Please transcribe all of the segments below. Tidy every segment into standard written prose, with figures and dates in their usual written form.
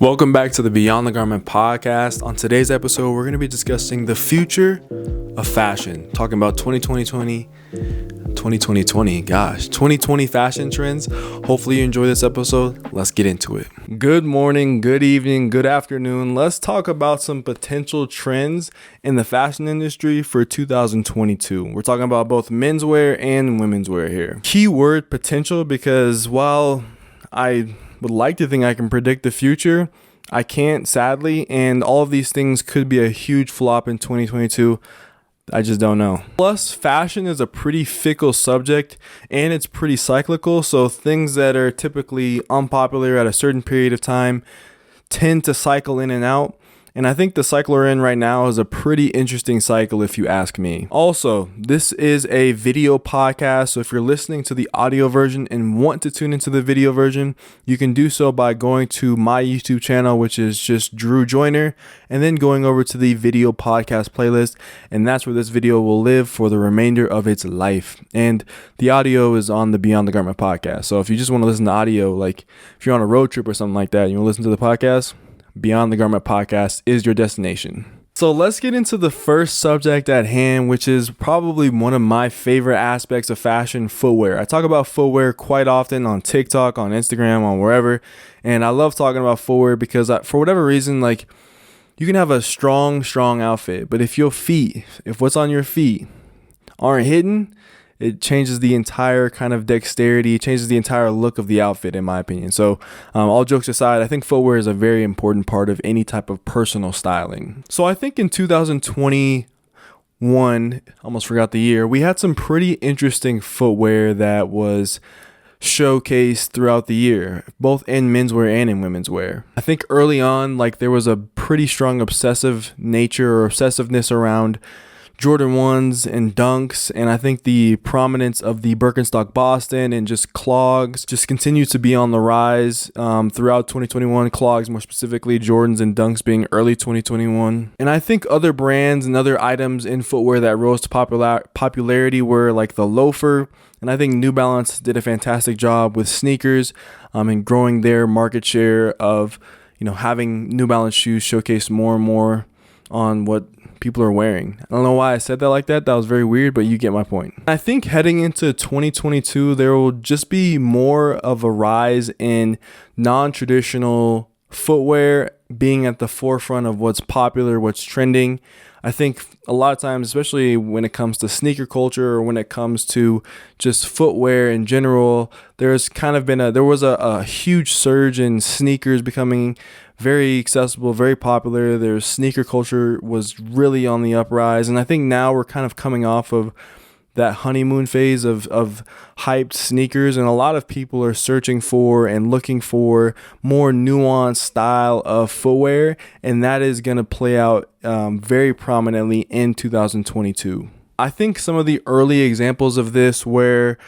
Welcome back to the Beyond the Garment podcast. On today's episode, we're going to be discussing the future of fashion, talking about 2020 fashion trends. Hopefully you enjoy this episode. Let's get into it. Good morning, good evening, good afternoon. Let's talk about some potential trends in the fashion industry for 2022. We're talking about both menswear and womenswear here. Keyword potential, because while I would like to think I can predict the future, I can't, sadly, and all of these things could be a huge flop in 2022. I just don't know. Plus, fashion is a pretty fickle subject and it's pretty cyclical, so things that are typically unpopular at a certain period of time tend to cycle in and out. And I think the cycle we're in right now is a pretty interesting cycle if you ask me. Also, this is a video podcast, so if you're listening to the audio version and want to tune into the video version, you can do so by going to my YouTube channel, which is just Drew Joyner, and then going over to the video podcast playlist, and that's where this video will live for the remainder of its life. And the audio is on the Beyond the Garment podcast. So if you just want to listen to audio, like if you're on a road trip or something like that, you want to listen to the podcast, Beyond the Garment podcast is your destination. So let's get into the first subject at hand, which is probably one of my favorite aspects of fashion: footwear. I talk about footwear quite often on TikTok, on Instagram, on wherever. And I love talking about footwear because for whatever reason, like, you can have a strong outfit, but if what's on your feet aren't hidden, it changes the entire kind of dexterity, changes the entire look of the outfit, in my opinion. So all jokes aside, I think footwear is a very important part of any type of personal styling. So I think in 2021, almost forgot the year, we had some pretty interesting footwear that was showcased throughout the year, both in menswear and in womenswear. I think early on, like, there was a pretty strong obsessiveness around Jordan 1s and Dunks, and I think the prominence of the Birkenstock Boston and just clogs just continues to be on the rise throughout 2021. Clogs, more specifically, Jordans and Dunks being early 2021. And I think other brands and other items in footwear that rose to popularity were like the loafer, and I think New Balance did a fantastic job with sneakers and growing their market share of, having New Balance shoes showcased more and more on what people are wearing. I don't know why I said that like that. That was very weird, but you get my point. I think heading into 2022, there will just be more of a rise in non-traditional footwear being at the forefront of what's popular, what's trending. I think a lot of times, especially when it comes to sneaker culture or when it comes to just footwear in general, there was a huge surge in sneakers becoming very accessible, very popular. There's sneaker culture was really on the uprise, and I think now we're kind of coming off of that honeymoon phase of hyped sneakers, and a lot of people are searching for and looking for more nuanced style of footwear, and that is going to play out very prominently in 2022. I think some of the early examples of this were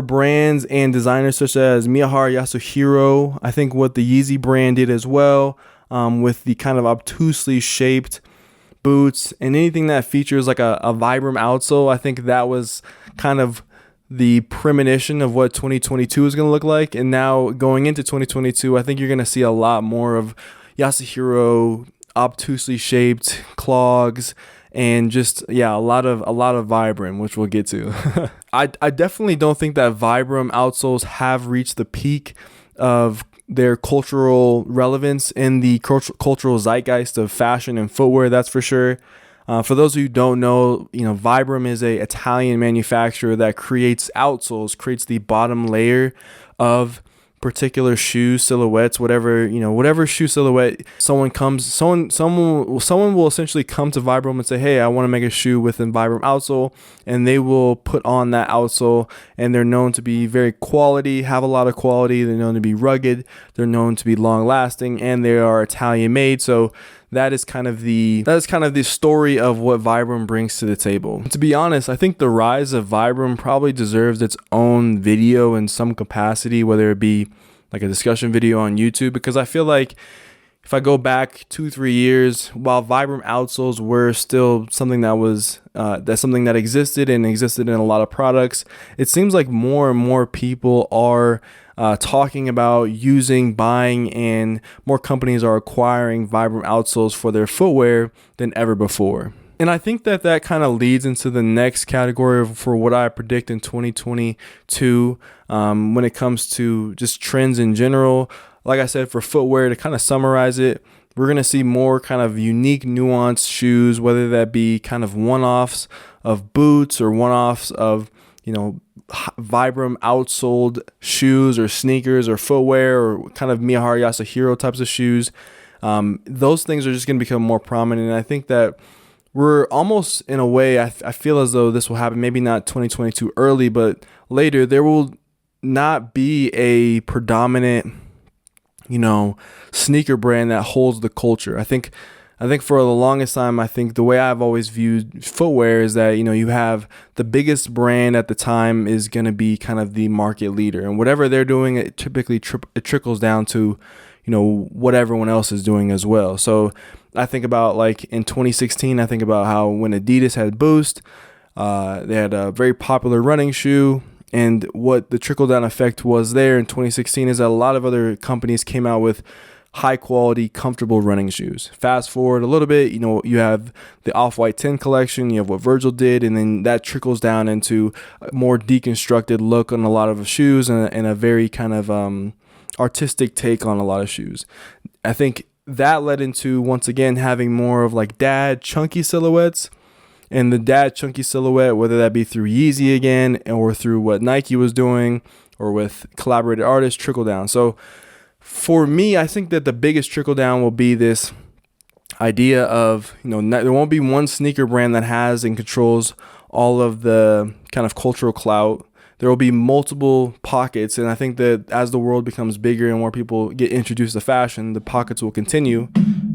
brands and designers such as Miyahara Yasuhiro. I think what the Yeezy brand did as well, with the kind of obtusely shaped boots and anything that features like a Vibram outsole. I think that was kind of the premonition of what 2022 is going to look like. And now going into 2022, I think you're going to see a lot more of Yasuhiro obtusely shaped clogs and just, a lot of Vibram, which we'll get to. I definitely don't think that Vibram outsoles have reached the peak of their cultural relevance in the cultural zeitgeist of fashion and footwear, that's for sure. For those who don't know, Vibram is a Italian manufacturer that creates outsoles, creates the bottom layer of particular shoe silhouettes, whatever shoe silhouette someone will essentially come to Vibram and say, hey, I want to make a shoe with a Vibram outsole, and they will put on that outsole, and they're known to be have a lot of quality, they're known to be rugged, they're known to be long lasting, and they are Italian made. So that is kind of the story of what Vibram brings to the table. To be honest, I think the rise of Vibram probably deserves its own video in some capacity, whether it be like a discussion video on YouTube, because I feel like if I go back 2-3 years, while Vibram outsoles were still something that existed in a lot of products, it seems like more and more people are talking about using, buying, and more companies are acquiring Vibram outsoles for their footwear than ever before. And I think that kind of leads into the next category for what I predict in 2022 when it comes to just trends in general. Like I said, for footwear, to kind of summarize it, we're going to see more kind of unique, nuanced shoes, whether that be kind of one-offs of boots or one-offs of, Vibram outsoled shoes or sneakers or footwear or kind of Miyahara Yasuhiro types of shoes. Those things are just going to become more prominent. And I think that we're almost, in a way, I feel as though this will happen, maybe not 2022 early, but later, there will not be a predominant, sneaker brand that holds the culture. I think for the longest time, I think the way I've always viewed footwear is that, you have the biggest brand at the time is going to be kind of the market leader, and whatever they're doing, it typically it trickles down to, what everyone else is doing as well. So I think about like in 2016, I think about how when Adidas had Boost, they had a very popular running shoe. And what the trickle down effect was there in 2016 is that a lot of other companies came out with high quality, comfortable running shoes. Fast forward a little bit, you have the Off-White 10 collection, you have what Virgil did, and then that trickles down into a more deconstructed look on a lot of shoes and a very kind of artistic take on a lot of shoes. I think that led into, once again, having more of like dad chunky silhouettes. And the dad chunky silhouette, whether that be through Yeezy again or through what Nike was doing or with collaborated artists, trickle down. So for me, I think that the biggest trickle down will be this idea of, there won't be one sneaker brand that has and controls all of the kind of cultural clout. There will be multiple pockets, and I think that as the world becomes bigger and more people get introduced to fashion, the pockets will continue.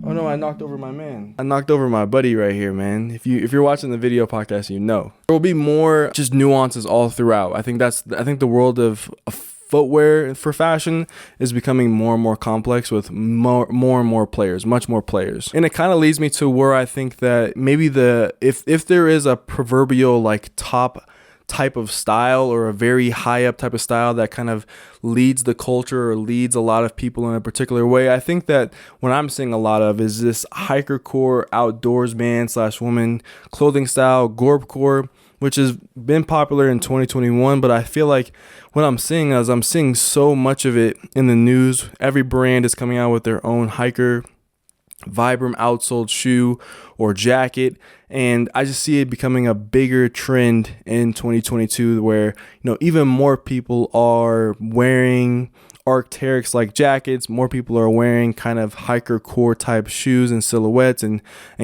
Oh no, I knocked over my man. I knocked over my buddy right here, man. If you're watching the video podcast, there will be more just nuances all throughout. I think the world of footwear for fashion is becoming more and more complex with more and more players, much more players. And it kind of leads me to where I think that maybe if there is a proverbial like top type of style or a very high up type of style that kind of leads the culture or leads a lot of people in a particular way, I think that what I'm seeing a lot of is this Hikingcore outdoors man / woman clothing style, Gorpcore, which has been popular in 2021, but I feel like what I'm seeing is I'm seeing so much of it in the news. Every brand is coming out with their own hiker Vibram outsold shoe or jacket, and I just see it becoming a bigger trend in 2022 where even more people are wearing Arc'teryx like jackets, more people are wearing kind of hiker core type shoes and silhouettes and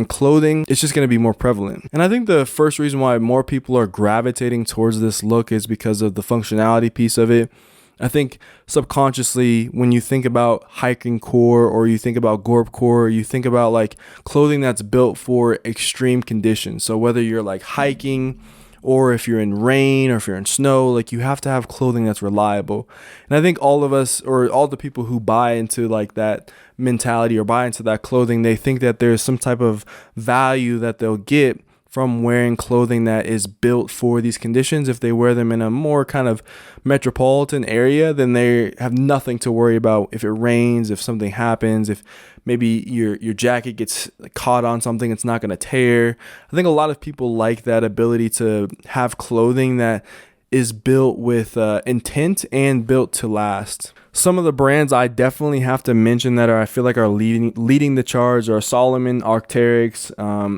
clothing. It's just going to be more prevalent. And I think the first reason why more people are gravitating towards this look is because of the functionality piece of it. I think subconsciously when you think about Hikingcore or you think about Gorpcore, you think about like clothing that's built for extreme conditions. So whether you're like hiking or if you're in rain or if you're in snow, like you have to have clothing that's reliable. And I think all of us or all the people who buy into like that mentality or buy into that clothing, they think that there's some type of value that they'll get from wearing clothing that is built for these conditions. If they wear them in a more kind of metropolitan area, then they have nothing to worry about if it rains, if something happens, if maybe your jacket gets caught on something, it's not going to tear. I think a lot of people like that ability to have clothing that is built with intent and built to last. Some of the brands I definitely have to mention that I feel like are leading the charge are Salomon, Arc'teryx,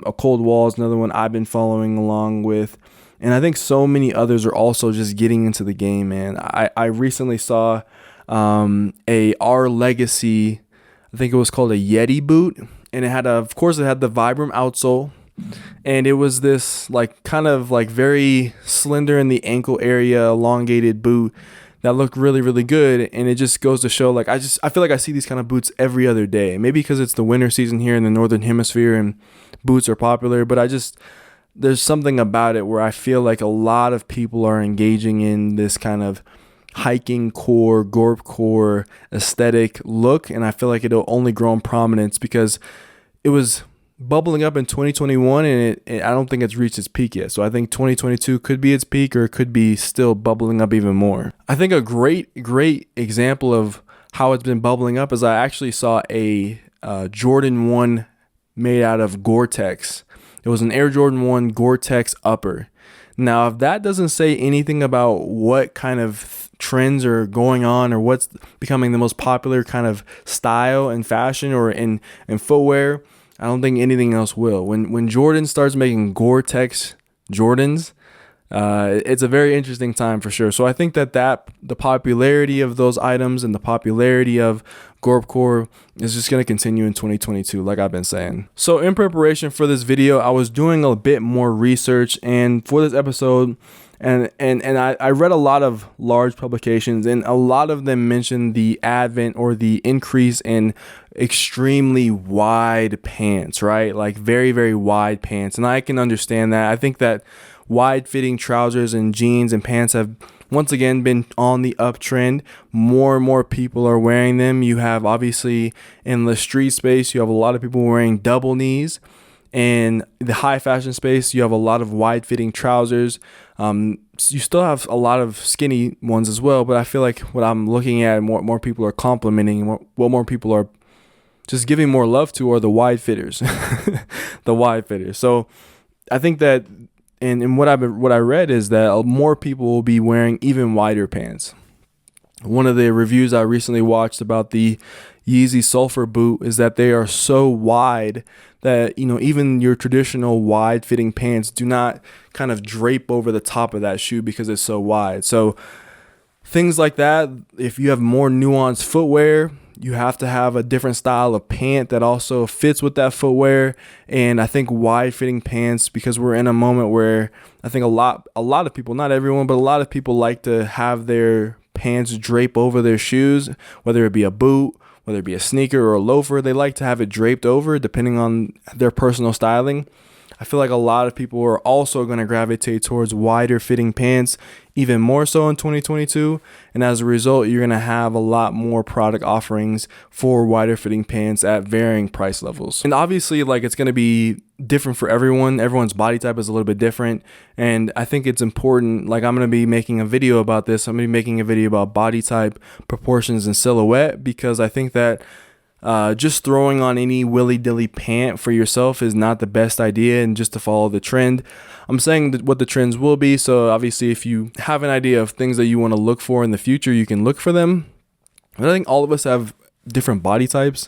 A Cold Wall is another one I've been following along with. And I think so many others are also just getting into the game, man. I recently saw a Our Legacy, I think it was called a Yeti boot. And it had of course it had the Vibram outsole. And it was this like kind of like very slender in the ankle area, elongated boot that looked really, really good. And it just goes to show, like, I feel like I see these kind of boots every other day. Maybe because it's the winter season here in the Northern Hemisphere and boots are popular, but there's something about it where I feel like a lot of people are engaging in this kind of Hikingcore, Gorpcore aesthetic look. And I feel like it'll only grow in prominence because it was bubbling up in 2021, and I don't think it's reached its peak yet. So I think 2022 could be its peak, or it could be still bubbling up even more. I think a great example of how it's been bubbling up is I actually saw a Jordan 1 made out of Gore-Tex. It was an Air Jordan 1 Gore-Tex upper. Now, if that doesn't say anything about what kind of trends are going on, or what's becoming the most popular kind of style and fashion, or in footwear, I don't think anything else will. When Jordan starts making Gore-Tex Jordans, it's a very interesting time for sure. So I think that the popularity of those items and the popularity of Gorpcore is just going to continue in 2022, like I've been saying. So in preparation for this video, I was doing a bit more research, and for this episode, and I read a lot of large publications, and a lot of them mentioned the advent or the increase in extremely wide pants, right? Like very, very wide pants. And I can understand that. I think that wide fitting trousers and jeans and pants have once again been on the uptrend. More and more people are wearing them. You have, obviously, in the street space, you have a lot of people wearing double knees. In the high fashion space, you have a lot of wide fitting trousers. You still have a lot of skinny ones as well, but I feel like what I'm looking at, more people are complimenting, what more people are just giving more love to, are the wide fitters. The wide fitters. So I think that, and what I read is that more people will be wearing even wider pants. One of the reviews I recently watched about the Yeezy Sulfur boot is that they are so wide that, even your traditional wide fitting pants do not kind of drape over the top of that shoe because it's so wide. So things like that, if you have more nuanced footwear, you have to have a different style of pant that also fits with that footwear. And I think wide fitting pants, because we're in a moment where I think a lot of people, not everyone, but a lot of people like to have their pants drape over their shoes, whether it be a boot, whether it be a sneaker or a loafer. They like to have it draped over depending on their personal styling. I feel like a lot of people are also going to gravitate towards wider fitting pants, even more so in 2022. And as a result, you're going to have a lot more product offerings for wider fitting pants at varying price levels. And obviously, like, it's going to be different for everyone. Everyone's body type is a little bit different. And I think it's important, like, I'm going to be making a video about this. I'm going to be making a video about body type, proportions, and silhouette, because I think that just throwing on any willy-dilly pant for yourself is not the best idea, and just to follow the trend. I'm saying what the trends will be. So obviously, if you have an idea of things that you want to look for in the future, you can look for them. But I think all of us have different body types.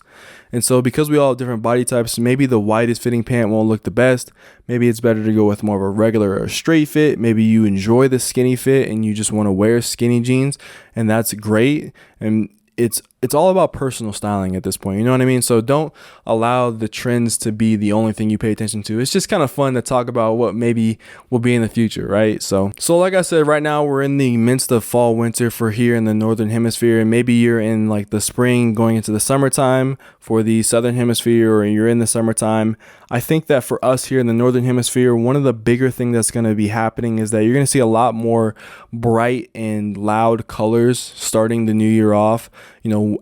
And so because we all have different body types, maybe the widest fitting pant won't look the best. Maybe it's better to go with more of a regular or straight fit. Maybe you enjoy the skinny fit and you just want to wear skinny jeans, and that's great. And it's all about personal styling at this point. You know what I mean? So don't allow the trends to be the only thing you pay attention to. It's just kind of fun to talk about what maybe will be in the future, right? So like I said, right now we're in the midst of fall, winter for here in the Northern Hemisphere, and maybe you're in like the spring going into the summertime for the Southern Hemisphere, or you're in the summertime. I think that for us here in the Northern Hemisphere, one of the bigger things that's going to be happening is that you're going to see a lot more bright and loud colors starting the new year off,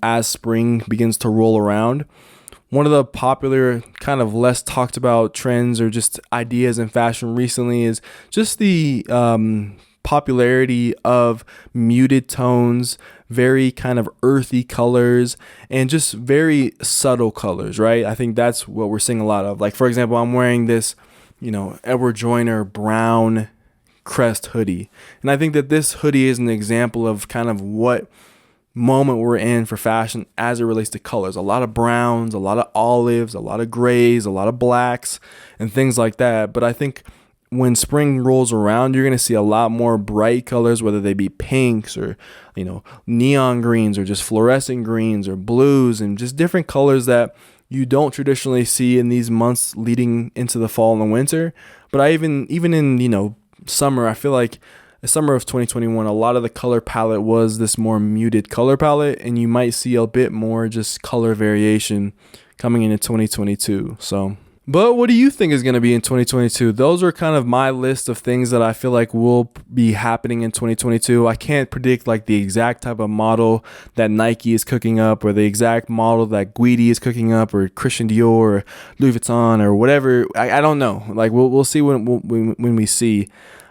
as spring begins to roll around. One of the popular, kind of less talked about trends or just ideas in fashion recently is just the popularity of muted tones, very kind of earthy colors, and just very subtle colors, right? I think that's what we're seeing a lot of. Like, for example, I'm wearing this, Edward Joyner brown crest hoodie. And I think that this hoodie is an example of kind of what moment we're in for fashion as it relates to colors. A lot of browns, a lot of olives, a lot of grays, a lot of blacks, and things like that. But I think when spring rolls around, you're going to see a lot more bright colors, whether they be pinks or, neon greens, or just fluorescent greens or blues, and just different colors that you don't traditionally see in these months leading into the fall and the winter. But even in, summer, I feel like the summer of 2021, a lot of the color palette was this more muted color palette, and you might see a bit more just color variation coming into 2022. So, But what do you think is going to be in 2022? Those are kind of my list of things that I feel like will be happening in 2022. I can't predict like the exact type of model that Nike is cooking up, or the exact model that Guidi is cooking up, or Christian Dior or Louis Vuitton or whatever. I don't know. Like we'll see when we see,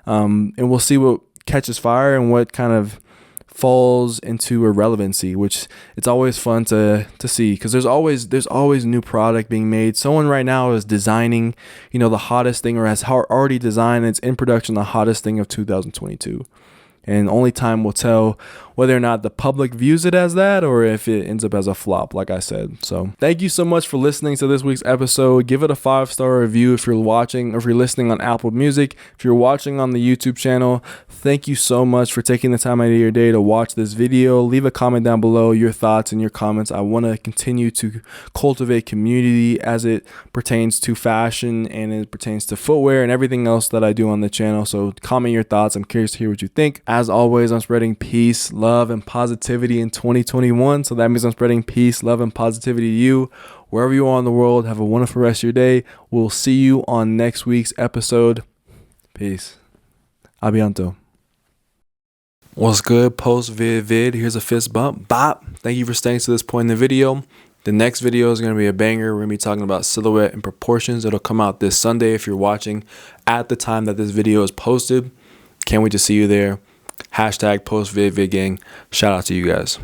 and we'll see what catches fire and what kind of falls into irrelevancy, which it's always fun to see, because there's always new product being made. Someone right now is designing, the hottest thing, or has already designed, and it's in production, the hottest thing of 2022. And only time will tell whether or not the public views it as that, or if it ends up as a flop, like I said. So thank you so much for listening to this week's episode. Give it a 5-star review if you're watching, or if you're listening on Apple Music. If you're watching on the YouTube channel, thank you so much for taking the time out of your day to watch this video. Leave a comment down below, your thoughts and your comments. I want to continue to cultivate community as it pertains to fashion, and it pertains to footwear and everything else that I do on the channel. So comment your thoughts. I'm curious to hear what you think. As always, I'm spreading peace, love, and positivity in 2021. So that means I'm spreading peace, love, and positivity to you. Wherever you are in the world, have a wonderful rest of your day. We'll see you on next week's episode. Peace. Abianto. What's good? Post Vid Vid. Here's a fist bump. Bop. Thank you for staying to this point in the video. The next video is going to be a banger. We're going to be talking about silhouette and proportions. It'll come out this Sunday if you're watching at the time that this video is posted. Can't wait to see you there. Hashtag post Vid Vid gang. Shout out to you guys.